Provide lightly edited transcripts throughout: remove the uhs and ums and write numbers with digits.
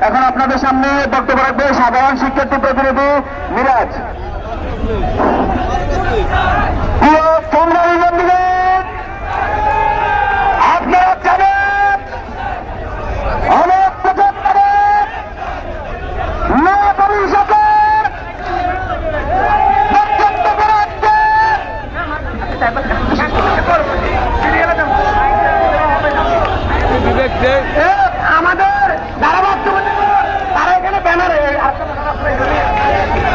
এখন আপনাদের সামনে বক্তব্য রাখবে সাধারণ শিক্ষার্থী প্রতিনিধি মিরাজ। আপনারা জানেন অনেক বছর ধরে নোয়াখালীর সাথে বন্ধুত্ব করে আসছে। আমাদের যারা বক্তব্য তারা এখানে ব্যানারে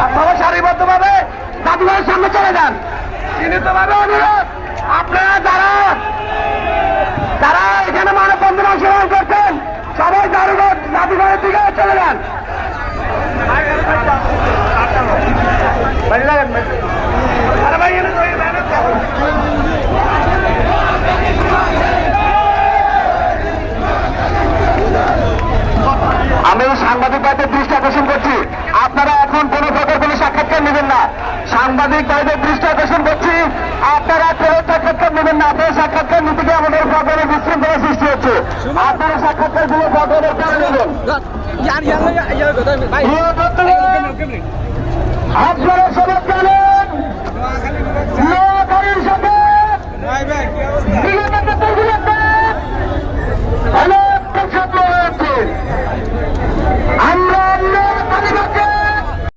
আপনারা সারিবদ্ধ ভাবে জাদুঘরের সামনে চলে যান। সীমিতভাবে অনুরোধ, আপনারা যারা এখানে মানববন্ধন অংশগ্রহণ করছেন সবাই জাদুঘরের দিকে চলে যান। আমি সাংবাদিক ভাইদের দৃষ্টি আকর্ষণ করছি, আপনারা এখন কোন প্রকার কোন সাক্ষাৎকার নেবেন না। সাংবাদিক ভাইদের দৃষ্টি আকর্ষণ করছি, আপনারা কোন সাক্ষাৎকার নেবেন না। আপনার সাক্ষাৎকার নিতে গিয়ে আমাদের প্রকারের বিশৃঙ্খলা সৃষ্টি হচ্ছে। আপনারা সাক্ষাৎকার গুলো প্রকারের পরে নেবেন। আপনারা সবাই জানেন